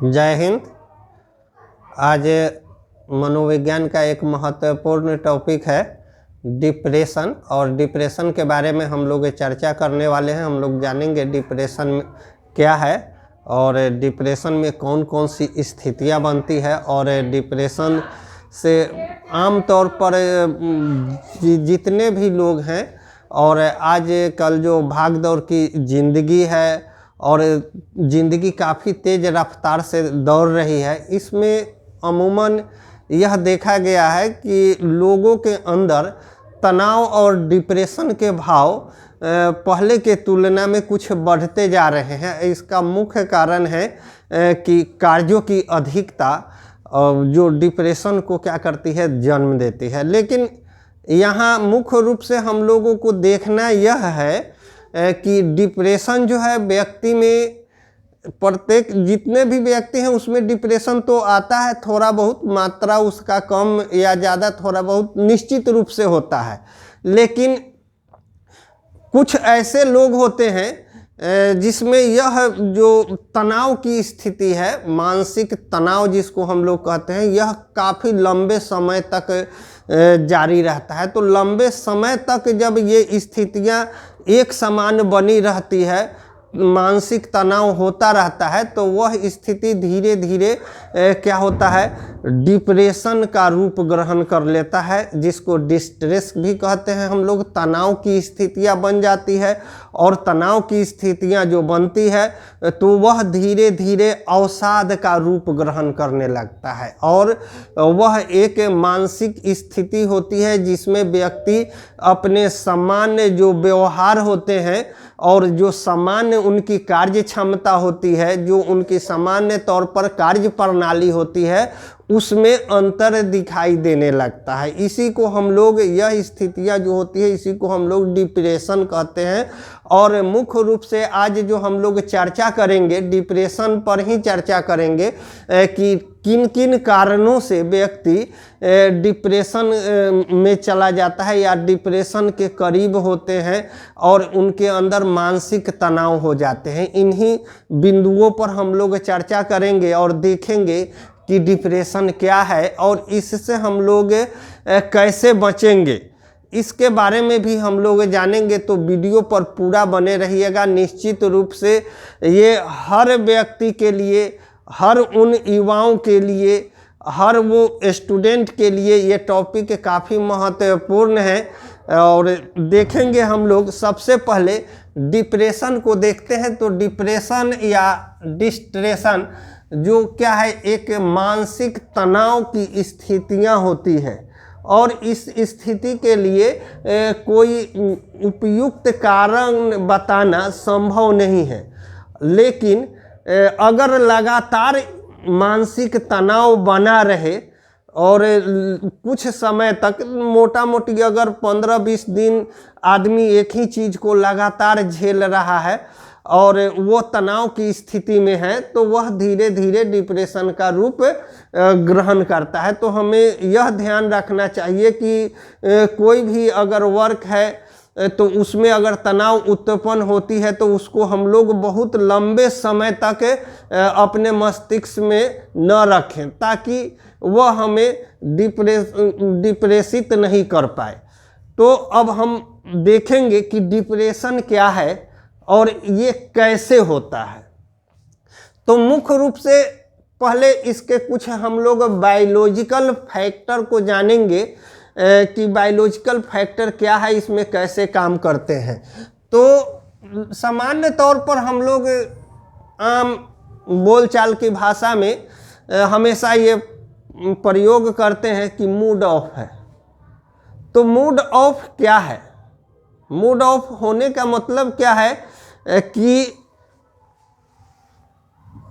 जय हिंद। आज मनोविज्ञान का एक महत्वपूर्ण टॉपिक है डिप्रेशन, और डिप्रेशन के बारे में हम लोग चर्चा करने वाले हैं। हम लोग जानेंगे डिप्रेशन क्या है और डिप्रेशन में कौन कौन सी स्थितियां बनती है, और डिप्रेशन से आम तौर पर जितने भी लोग हैं, और आज कल जो भाग दौड़ की ज़िंदगी है और ज़िंदगी काफ़ी तेज़ रफ्तार से दौड़ रही है, इसमें अमूमन यह देखा गया है कि लोगों के अंदर तनाव और डिप्रेशन के भाव पहले के तुलना में कुछ बढ़ते जा रहे हैं। इसका मुख्य कारण है कि कार्यों की अधिकता जो डिप्रेशन को क्या करती है, जन्म देती है। लेकिन यहाँ मुख्य रूप से हम लोगों को देखना यह है कि डिप्रेशन जो है व्यक्ति में, प्रत्येक जितने भी व्यक्ति हैं उसमें डिप्रेशन तो आता है, थोड़ा बहुत मात्रा उसका कम या ज़्यादा थोड़ा बहुत निश्चित रूप से होता है। लेकिन कुछ ऐसे लोग होते हैं जिसमें यह जो तनाव की स्थिति है, मानसिक तनाव जिसको हम लोग कहते हैं, यह काफ़ी लंबे समय तक जारी रहता है। तो लंबे समय तक जब ये स्थितियां एक समान बनी रहती है, मानसिक तनाव होता रहता है, तो वह स्थिति धीरे धीरे क्या होता है, डिप्रेशन का रूप ग्रहण कर लेता है, जिसको डिस्ट्रेस भी कहते हैं हम लोग। तनाव की स्थितियां बन जाती है, और तनाव की स्थितियां जो बनती है तो वह धीरे धीरे अवसाद का रूप ग्रहण करने लगता है, और वह एक मानसिक स्थिति होती है जिसमें व्यक्ति अपने सामान्य जो व्यवहार होते हैं और जो सामान्य उनकी कार्य क्षमता होती है, जो उनकी सामान्य तौर पर कार्य प्रणाली होती है, उसमें अंतर दिखाई देने लगता है। इसी को हम लोग, यह स्थितियां जो होती है, इसी को हम लोग डिप्रेशन कहते हैं। और मुख्य रूप से आज जो हम लोग चर्चा करेंगे, डिप्रेशन पर ही चर्चा करेंगे कि किन किन कारणों से व्यक्ति डिप्रेशन में चला जाता है या डिप्रेशन के करीब होते हैं और उनके अंदर मानसिक तनाव हो जाते हैं। इन्हीं बिंदुओं पर हम लोग चर्चा करेंगे और देखेंगे कि डिप्रेशन क्या है और इससे हम लोग कैसे बचेंगे, इसके बारे में भी हम लोग जानेंगे। तो वीडियो पर पूरा बने रहिएगा। निश्चित रूप से ये हर व्यक्ति के लिए, हर उन युवाओं के लिए, हर वो स्टूडेंट के लिए ये टॉपिक काफ़ी महत्वपूर्ण है। और देखेंगे हम लोग, सबसे पहले डिप्रेशन को देखते हैं। तो डिप्रेशन या डिस्ट्रेशन जो क्या है, एक मानसिक तनाव की स्थितियां होती हैं, और इस स्थिति के लिए कोई उपयुक्त कारण बताना संभव नहीं है। लेकिन अगर लगातार मानसिक तनाव बना रहे और कुछ समय तक, मोटा मोटी अगर 15-20 दिन आदमी एक ही चीज़ को लगातार झेल रहा है और वो तनाव की स्थिति में है, तो वह धीरे धीरे डिप्रेशन का रूप ग्रहण करता है। तो हमें यह ध्यान रखना चाहिए कि कोई भी अगर वर्क है तो उसमें अगर तनाव उत्पन्न होती है तो उसको हम लोग बहुत लंबे समय तक अपने मस्तिष्क में न रखें, ताकि वह हमें डिप्रेसित नहीं कर पाए। तो अब हम देखेंगे कि डिप्रेशन क्या है और ये कैसे होता है। तो मुख्य रूप से पहले इसके कुछ हम लोग बायोलॉजिकल फैक्टर को जानेंगे कि बायोलॉजिकल फैक्टर क्या है, इसमें कैसे काम करते हैं। तो सामान्य तौर पर हम लोग आम बोलचाल की भाषा में हमेशा ये प्रयोग करते हैं कि मूड ऑफ है। तो मूड ऑफ क्या है? मूड ऑफ होने का मतलब क्या है कि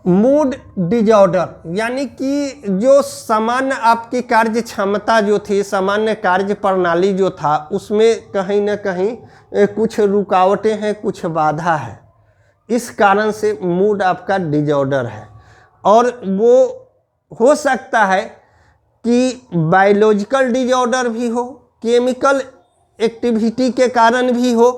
मूड डिजॉर्डर, यानी कि जो सामान्य आपकी कार्य क्षमता जो थी, सामान्य कार्य प्रणाली जो था, उसमें कहीं ना कहीं कुछ रुकावटें हैं, कुछ बाधा है। इस कारण से मूड आपका डिजॉर्डर है। और वो हो सकता है कि बायोलॉजिकल डिजॉर्डर भी हो, केमिकल एक्टिविटी के कारण भी हो।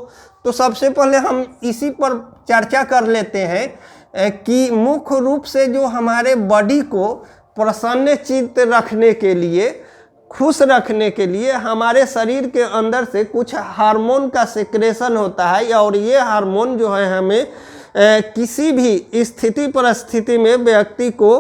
तो सबसे पहले हम इसी पर चर्चा कर लेते हैं कि मुख्य रूप से जो हमारे बॉडी को प्रसन्नचित्त रखने के लिए, खुश रखने के लिए हमारे शरीर के अंदर से कुछ हार्मोन का सिक्रेशन होता है, और ये हार्मोन जो है हमें किसी भी स्थिति परिस्थिति में व्यक्ति को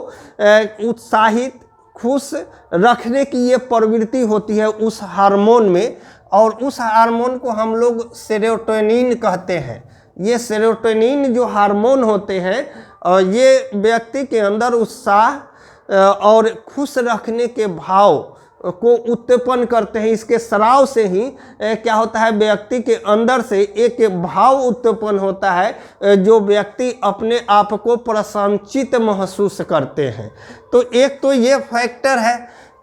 उत्साहित, खुश रखने की ये प्रवृत्ति होती है उस हार्मोन में, और उस हार्मोन को हम लोग सेरोटोनिन कहते हैं। ये सेरोटोनिन जो हार्मोन होते हैं ये व्यक्ति के अंदर उत्साह और खुश रखने के भाव को उत्पन्न करते हैं। इसके स्राव से ही क्या होता है, व्यक्ति के अंदर से एक भाव उत्पन्न होता है जो व्यक्ति अपने आप को प्रसन्नचित्त महसूस करते हैं। तो एक तो ये फैक्टर है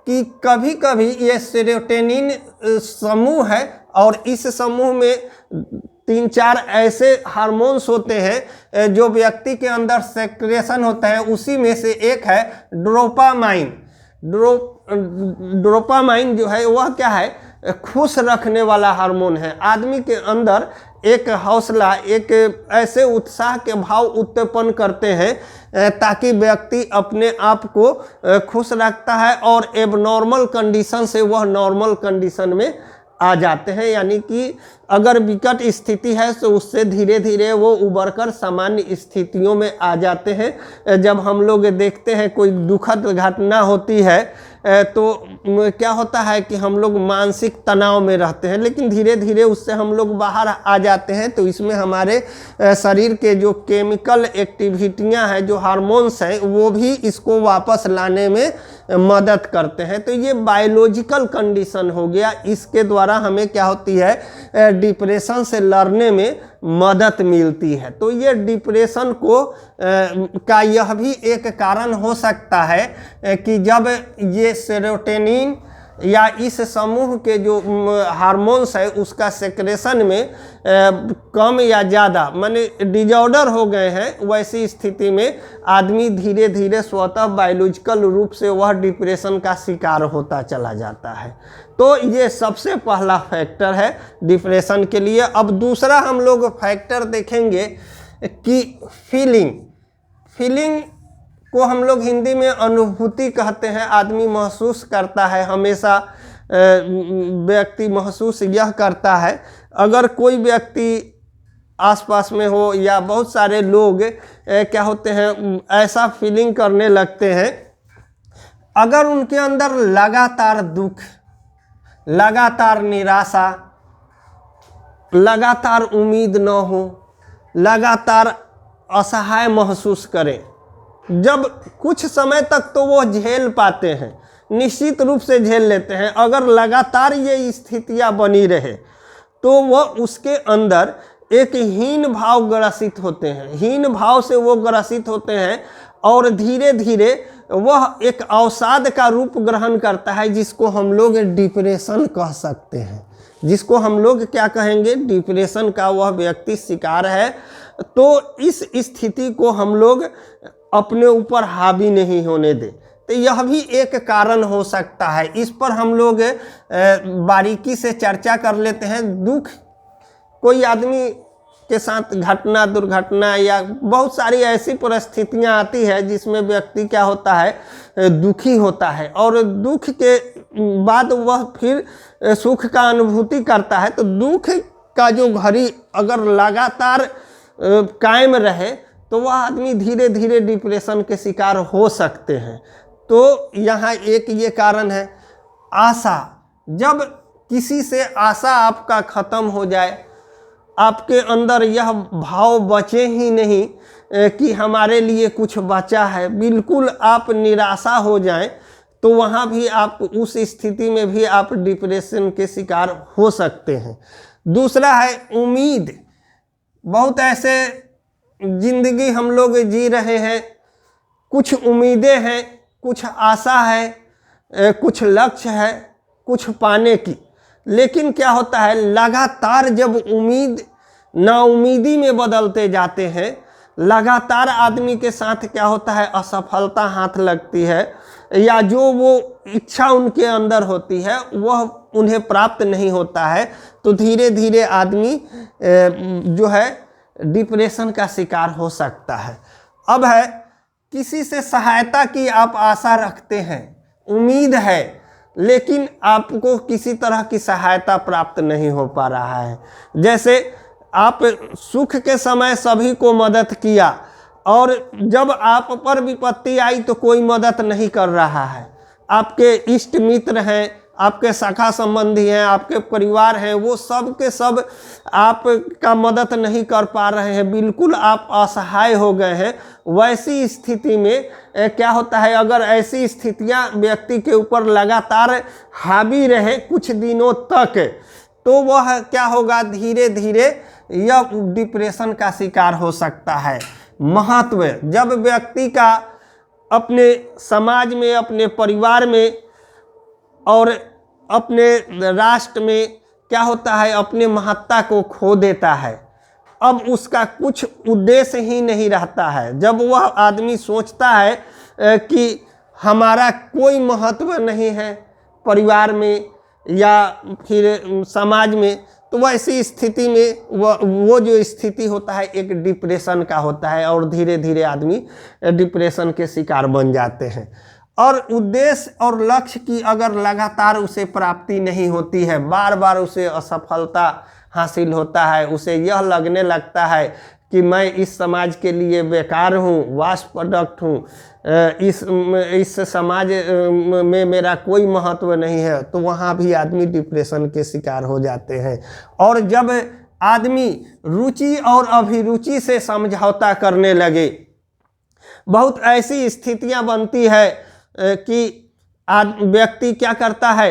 कि कभी कभी ये सेरोटोनिन समूह है, और इस समूह में 3-4 ऐसे हार्मोन्स होते हैं जो व्यक्ति के अंदर सेक्रेशन होता है। उसी में से एक है डोपामाइन। डोपामाइन जो है वह क्या है, खुश रखने वाला हार्मोन है। आदमी के अंदर एक हौसला, एक ऐसे उत्साह के भाव उत्पन्न करते हैं ताकि व्यक्ति अपने आप को खुश रखता है, और एबनॉर्मल कंडीशन से वह नॉर्मल कंडीशन में आ जाते हैं। यानी कि अगर विकट स्थिति है तो उससे धीरे धीरे वो उबरकर सामान्य स्थितियों में आ जाते हैं। जब हम लोग देखते हैं कोई दुखद घटना होती है तो क्या होता है कि हम लोग मानसिक तनाव में रहते हैं, लेकिन धीरे धीरे उससे हम लोग बाहर आ जाते हैं। तो इसमें हमारे शरीर के जो केमिकल एक्टिविटियां हैं, जो हार्मोन्स हैं, वो भी इसको वापस लाने में मदद करते हैं। तो ये बायोलॉजिकल कंडीशन हो गया। इसके द्वारा हमें क्या होती है, डिप्रेशन से लड़ने में मदद मिलती है। तो ये डिप्रेशन को का यह भी एक कारण हो सकता है कि जब ये सेरोटोनिन या इस समूह के जो हार्मोन्स है उसका सेक्रेशन में कम या ज़्यादा माने डिजॉर्डर हो गए हैं, वैसी स्थिति में आदमी धीरे धीरे स्वतः बायोलॉजिकल रूप से वह डिप्रेशन का शिकार होता चला जाता है। तो ये सबसे पहला फैक्टर है डिप्रेशन के लिए। अब दूसरा हम लोग फैक्टर देखेंगे कि फीलिंग को हम लोग हिंदी में अनुभूति कहते हैं। आदमी महसूस करता है, हमेशा व्यक्ति महसूस यह करता है, अगर कोई व्यक्ति आसपास में हो या बहुत सारे लोग क्या होते हैं ऐसा फीलिंग करने लगते हैं, अगर उनके अंदर लगातार दुख, लगातार निराशा, लगातार उम्मीद न हो, लगातार असहाय महसूस करें, जब कुछ समय तक तो वो झेल पाते हैं, निश्चित रूप से झेल लेते हैं। अगर लगातार ये स्थितियां बनी रहे तो वह उसके अंदर एक हीन भाव ग्रसित होते हैं, हीन भाव से वो ग्रसित होते हैं, और धीरे धीरे वह एक अवसाद का रूप ग्रहण करता है, जिसको हम लोग डिप्रेशन कह सकते हैं, जिसको हम लोग क्या कहेंगे, डिप्रेशन का वह व्यक्ति शिकार है। तो इस स्थिति को हम लोग अपने ऊपर हावी नहीं होने दें। तो यह भी एक कारण हो सकता है। इस पर हम लोग बारीकी से चर्चा कर लेते हैं। दुख, कोई आदमी के साथ घटना, दुर्घटना या बहुत सारी ऐसी परिस्थितियां आती है जिसमें व्यक्ति क्या होता है, दुखी होता है, और दुख के बाद वह फिर सुख का अनुभूति करता है। तो दुख का जो घड़ी अगर लगातार कायम रहे तो वह आदमी धीरे धीरे डिप्रेशन के शिकार हो सकते हैं। तो यहाँ एक ये कारण है। आशा, जब किसी से आशा आपका ख़त्म हो जाए, आपके अंदर यह भाव बचे ही नहीं कि हमारे लिए कुछ बचा है, बिल्कुल आप निराशा हो जाएं, तो वहाँ भी आप उस स्थिति में भी आप डिप्रेशन के शिकार हो सकते हैं। दूसरा है उम्मीद। बहुत ऐसे जिंदगी हम लोग जी रहे हैं, कुछ उम्मीदें हैं, कुछ आशा है, कुछ लक्ष्य है, कुछ पाने की, लेकिन क्या होता है, लगातार जब उम्मीद नाउम्मीदी में बदलते जाते हैं, लगातार आदमी के साथ क्या होता है, असफलता हाथ लगती है, या जो वो इच्छा उनके अंदर होती है वह उन्हें प्राप्त नहीं होता है, तो धीरे धीरे आदमी जो है डिप्रेशन का शिकार हो सकता है। अब है किसी से सहायता की आप आशा रखते हैं, उम्मीद है, लेकिन आपको किसी तरह की सहायता प्राप्त नहीं हो पा रहा है। जैसे आप सुख के समय सभी को मदद किया और जब आप पर विपत्ति आई तो कोई मदद नहीं कर रहा है। आपके इष्ट मित्र हैं, आपके शाखा संबंधी हैं, आपके परिवार हैं, वो सब के सब आपका मदद नहीं कर पा रहे हैं, बिल्कुल आप असहाय हो गए हैं। वैसी स्थिति में क्या होता है, अगर ऐसी स्थितियां व्यक्ति के ऊपर लगातार हावी रहे कुछ दिनों तक, तो वह क्या होगा, धीरे धीरे यह डिप्रेशन का शिकार हो सकता है। महत्व, जब व्यक्ति का अपने समाज में, अपने परिवार में और अपने राष्ट्र में क्या होता है, अपने महत्ता को खो देता है। अब उसका कुछ उद्देश्य ही नहीं रहता है। जब वह आदमी सोचता है कि हमारा कोई महत्व नहीं है परिवार में या फिर समाज में, तो वैसी स्थिति में वो जो स्थिति होता है एक डिप्रेशन का होता है और धीरे धीरे आदमी डिप्रेशन के शिकार बन जाते हैं। और उद्देश्य और लक्ष्य की अगर लगातार उसे प्राप्ति नहीं होती है, बार बार उसे असफलता हासिल होता है, उसे यह लगने लगता है कि मैं इस समाज के लिए बेकार हूँ, वास्ट प्रोडक्ट हूँ, इस समाज में मेरा कोई महत्व नहीं है, तो वहाँ भी आदमी डिप्रेशन के शिकार हो जाते हैं। और जब आदमी रुचि और अभिरुचि से समझौता करने लगे, बहुत ऐसी स्थितियाँ बनती है कि व्यक्ति क्या करता है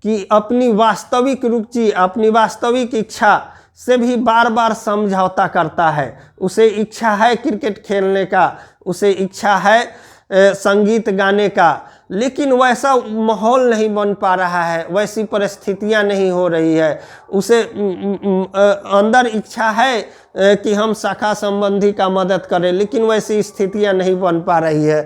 कि अपनी वास्तविक रुचि, अपनी वास्तविक इच्छा से भी बार बार समझौता करता है। उसे इच्छा है क्रिकेट खेलने का, उसे इच्छा है संगीत गाने का, लेकिन वैसा माहौल नहीं बन पा रहा है, वैसी परिस्थितियां नहीं हो रही है। उसे अंदर इच्छा है कि हम शाखा संबंधी का मदद करें, लेकिन वैसी स्थितियां नहीं बन पा रही है।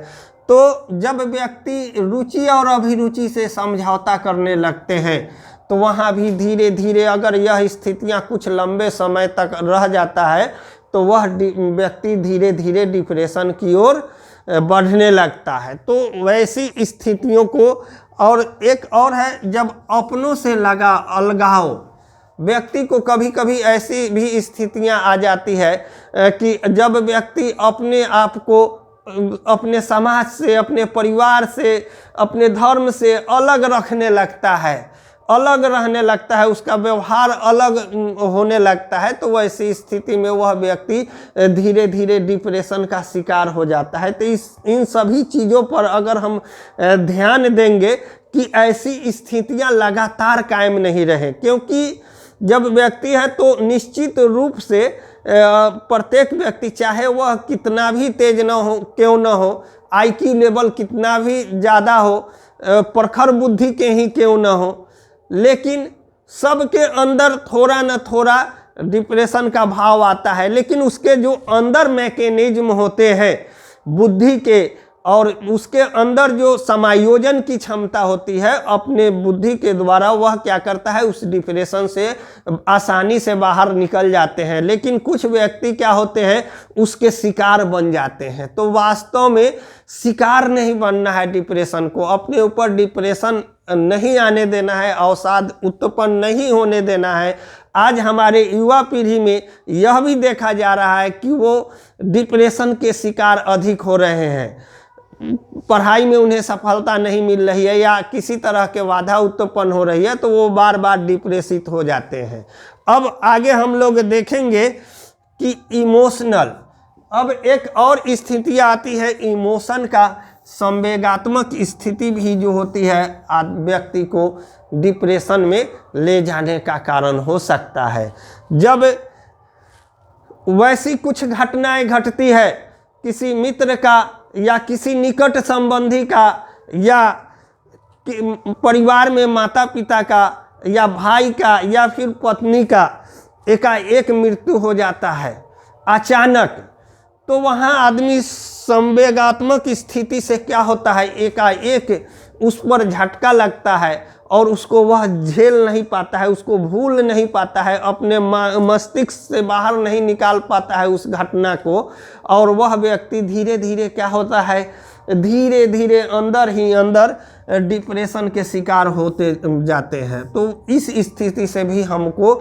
तो जब व्यक्ति रुचि और अभिरुचि से समझौता करने लगते हैं, तो वहाँ भी धीरे धीरे अगर यह स्थितियाँ कुछ लंबे समय तक रह जाता है, तो वह व्यक्ति धीरे धीरे डिप्रेशन की ओर बढ़ने लगता है। तो वैसी स्थितियों को, और एक और है जब अपनों से लगा अलगाव, व्यक्ति को कभी कभी ऐसी भी स्थितियाँ आ जाती है कि जब व्यक्ति अपने आप को अपने समाज से, अपने परिवार से, अपने धर्म से अलग रखने लगता है, अलग रहने लगता है, उसका व्यवहार अलग होने लगता है, तो वैसी स्थिति में वह व्यक्ति धीरे धीरे डिप्रेशन का शिकार हो जाता है। तो इन सभी चीज़ों पर अगर हम ध्यान देंगे कि ऐसी स्थितियां लगातार कायम नहीं रहें, क्योंकि जब व्यक्ति है तो निश्चित रूप से प्रत्येक व्यक्ति, चाहे वह कितना भी तेज न हो, क्यों न हो, IQ लेवल कितना भी ज़्यादा हो, प्रखर बुद्धि के ही क्यों न हो, लेकिन सबके अंदर थोड़ा न थोड़ा डिप्रेशन का भाव आता है। लेकिन उसके जो अंदर मैकेनिज्म होते हैं बुद्धि के, और उसके अंदर जो समायोजन की क्षमता होती है अपने बुद्धि के द्वारा, वह क्या करता है, उस डिप्रेशन से आसानी से बाहर निकल जाते हैं। लेकिन कुछ व्यक्ति क्या होते हैं, उसके शिकार बन जाते हैं। तो वास्तव में शिकार नहीं बनना है डिप्रेशन को, अपने ऊपर डिप्रेशन नहीं आने देना है, अवसाद उत्पन्न नहीं होने देना है। आज हमारे युवा पीढ़ी में यह भी देखा जा रहा है कि वो डिप्रेशन के शिकार अधिक हो रहे हैं। पढ़ाई में उन्हें सफलता नहीं मिल रही है या किसी तरह के बाधा उत्पन्न हो रही है, तो वो बार बार डिप्रेसित हो जाते हैं। अब आगे हम लोग देखेंगे कि इमोशनल, अब एक और स्थिति आती है इमोशन का, संवेगात्मक स्थिति भी जो होती है व्यक्ति को डिप्रेशन में ले जाने का कारण हो सकता है। जब वैसी कुछ घटनाएं घटती है, किसी मित्र का या किसी निकट संबंधी का या परिवार में माता पिता का या भाई का या फिर पत्नी का एकाएक मृत्यु हो जाता है अचानक, तो वहाँ आदमी संवेगात्मक स्थिति से क्या होता है, एकाएक उस पर झटका लगता है और उसको वह झेल नहीं पाता है, उसको भूल नहीं पाता है, अपने मस्तिष्क से बाहर नहीं निकाल पाता है उस घटना को, और वह व्यक्ति धीरे धीरे क्या होता है, धीरे धीरे अंदर ही अंदर डिप्रेशन के शिकार होते जाते हैं। तो इस स्थिति से भी हमको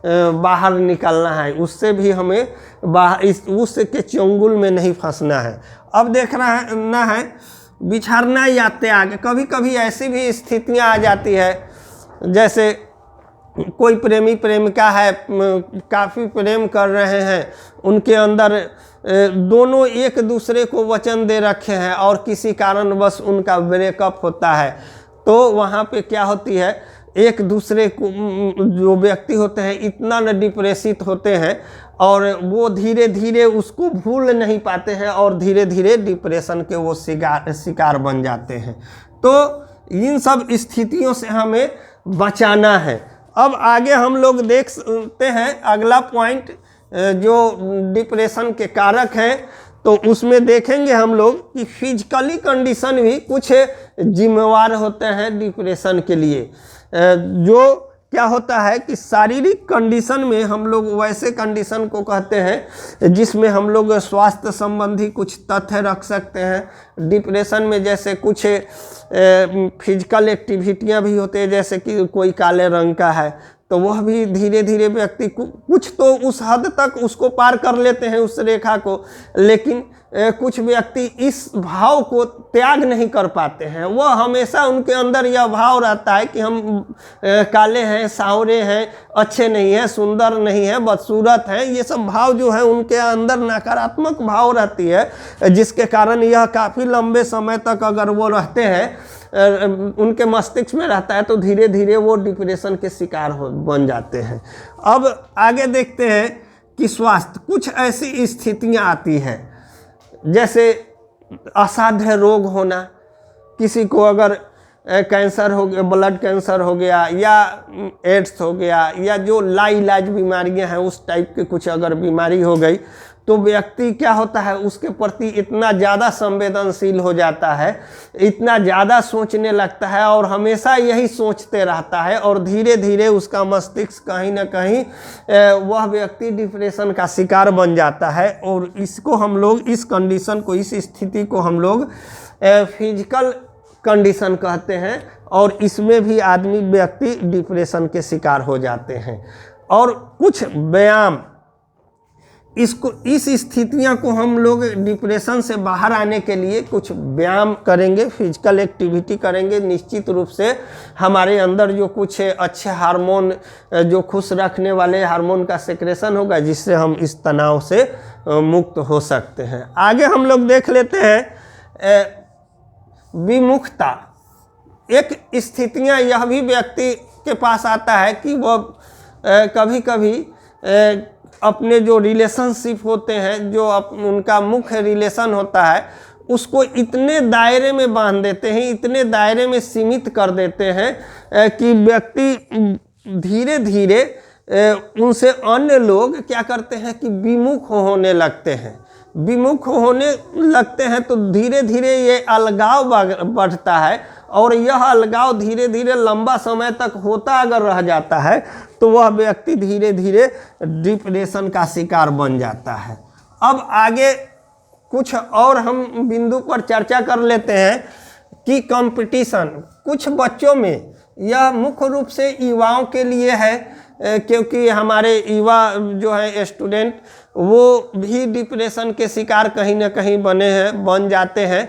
बाहर निकलना है, उससे भी हमें बाहर उसके चंगुल में नहीं फंसना है। अब देखना है बिछड़ना या त्याग। कभी कभी ऐसी भी स्थितियां आ जाती है, जैसे कोई प्रेमी प्रेमिका है, काफ़ी प्रेम कर रहे हैं, उनके अंदर दोनों एक दूसरे को वचन दे रखे हैं और किसी कारणवश उनका ब्रेकअप होता है, तो वहाँ पे क्या होती है, एक दूसरे को जो व्यक्ति होते हैं इतना न डिप्रेसित होते हैं और वो धीरे धीरे उसको भूल नहीं पाते हैं और धीरे धीरे डिप्रेशन के वो शिकार बन जाते हैं। तो इन सब स्थितियों से हमें बचाना है। अब आगे हम लोग देखते हैं अगला पॉइंट जो डिप्रेशन के कारक हैं, तो उसमें देखेंगे हम लोग कि फिजिकली कंडीशन भी कुछ जिम्मेवार होते हैं डिप्रेशन के लिए। जो क्या होता है कि शारीरिक कंडीशन में हम लोग वैसे कंडीशन को कहते हैं जिसमें हम लोग स्वास्थ्य संबंधी कुछ तथ्य रख सकते हैं। डिप्रेशन में जैसे कुछ फिजिकल एक्टिविटियां भी होते हैं, जैसे कि कोई काले रंग का है तो वह भी धीरे धीरे व्यक्ति कुछ तो उस हद तक उसको पार कर लेते हैं उस रेखा को, लेकिन कुछ व्यक्ति इस भाव को त्याग नहीं कर पाते हैं। वह हमेशा उनके अंदर यह भाव रहता है कि हम काले हैं, सांवरे हैं, अच्छे नहीं हैं, सुंदर नहीं हैं, बदसूरत हैं। ये सब भाव जो है उनके अंदर नकारात्मक भाव रहती है, जिसके कारण यह काफ़ी लंबे समय तक अगर वो रहते हैं, उनके मस्तिष्क में रहता है, तो धीरे धीरे वो डिप्रेशन के शिकार बन जाते हैं। अब आगे देखते हैं कि स्वास्थ्य, कुछ ऐसी स्थितियां आती हैं जैसे असाध्य रोग होना, किसी को अगर कैंसर हो गया, ब्लड कैंसर हो गया या एड्स हो गया या जो लाइलाज बीमारियां हैं उस टाइप की कुछ अगर बीमारी हो गई, तो व्यक्ति क्या होता है उसके प्रति इतना ज़्यादा संवेदनशील हो जाता है, इतना ज़्यादा सोचने लगता है और हमेशा यही सोचते रहता है और धीरे धीरे उसका मस्तिष्क कहीं ना कहीं वह व्यक्ति डिप्रेशन का शिकार बन जाता है। और इसको हम लोग, इस कंडीशन को, इस स्थिति को हम लोग फिजिकल कंडीशन कहते हैं और इसमें भी आदमी व्यक्ति डिप्रेशन के शिकार हो जाते हैं। और कुछ व्यायाम, इसको, इस स्थितियां को हम लोग डिप्रेशन से बाहर आने के लिए कुछ व्यायाम करेंगे, फिजिकल एक्टिविटी करेंगे, निश्चित रूप से हमारे अंदर जो कुछ अच्छे हार्मोन, जो खुश रखने वाले हार्मोन का सेक्रेशन होगा, जिससे हम इस तनाव से मुक्त हो सकते हैं। आगे हम लोग देख लेते हैं विमुखता। एक स्थितियां यह भी व्यक्ति के पास आता है कि वह कभी कभी अपने जो रिलेशनशिप होते हैं, जो उनका मुख्य रिलेशन होता है, उसको इतने दायरे में बांध देते हैं, इतने दायरे में सीमित कर देते हैं कि व्यक्ति धीरे धीरे उनसे अन्य लोग क्या करते हैं कि विमुख होने लगते हैं। विमुख होने लगते हैं तो धीरे धीरे ये अलगाव बढ़ता है और यह अलगाव धीरे धीरे लंबा समय तक होता अगर रह जाता है तो वह व्यक्ति धीरे धीरे डिप्रेशन का शिकार बन जाता है। अब आगे कुछ और हम बिंदु पर चर्चा कर लेते हैं कि कंपटीशन, कुछ बच्चों में यह मुख्य रूप से युवाओं के लिए है, क्योंकि हमारे युवा जो है स्टूडेंट, वो भी डिप्रेशन के शिकार कहीं ना कहीं बन जाते हैं।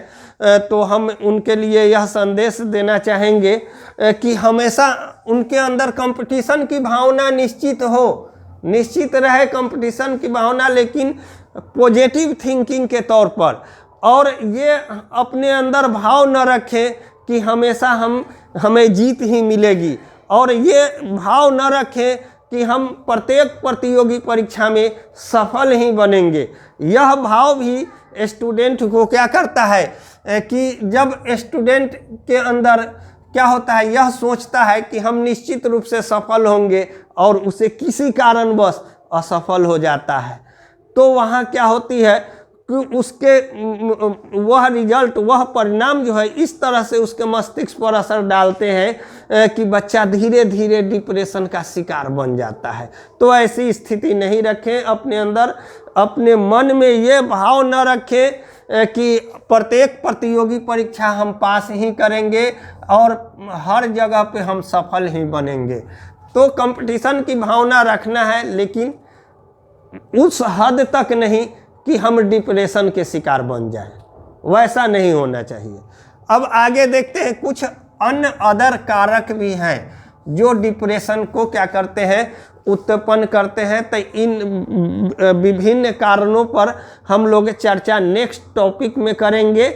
तो हम उनके लिए यह संदेश देना चाहेंगे कि हमेशा उनके अंदर कंपटीशन की भावना निश्चित रहे कंपटीशन की भावना, लेकिन पॉजिटिव थिंकिंग के तौर पर, और ये अपने अंदर भाव न रखें कि हमेशा हमें जीत ही मिलेगी, और ये भाव न रखें कि हम प्रत्येक प्रतियोगी परीक्षा में सफल ही बनेंगे। यह भाव भी स्टूडेंट को क्या करता है कि जब स्टूडेंट के अंदर क्या होता है, यह सोचता है कि हम निश्चित रूप से सफल होंगे और उसे किसी कारणवश असफल हो जाता है, तो वहाँ क्या होती है, कि उसके वह रिजल्ट, वह परिणाम जो है इस तरह से उसके मस्तिष्क पर असर डालते हैं कि बच्चा धीरे धीरे डिप्रेशन का शिकार बन जाता है। तो ऐसी स्थिति नहीं रखें अपने अंदर। अपने मन में ये भाव न रखें कि प्रत्येक प्रतियोगी परीक्षा हम पास ही करेंगे और हर जगह पे हम सफल ही बनेंगे। तो कंपटीशन की भावना रखना है, लेकिन उस हद तक नहीं कि हम डिप्रेशन के शिकार बन जाएं, वैसा नहीं होना चाहिए। अब आगे देखते हैं, कुछ अन्य अदर कारक भी हैं जो डिप्रेशन को क्या करते हैं, उत्पन्न करते हैं। तो इन विभिन्न कारणों पर हम लोग चर्चा नेक्स्ट टॉपिक में करेंगे,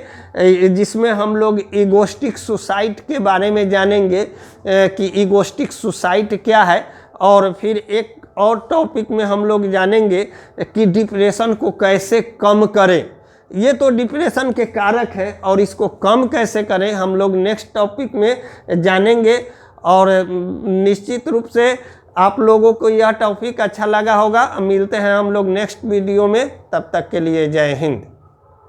जिसमें हम लोग ईगोस्टिक सुसाइड के बारे में जानेंगे कि ईगोस्टिक सुसाइड क्या है, और फिर एक और टॉपिक में हम लोग जानेंगे कि डिप्रेशन को कैसे कम करें। ये तो डिप्रेशन के कारक है और इसको कम कैसे करें हम लोग नेक्स्ट टॉपिक में जानेंगे। और निश्चित रूप से आप लोगों को यह टॉपिक अच्छा लगा होगा। मिलते हैं हम लोग नेक्स्ट वीडियो में, तब तक के लिए जय हिंद।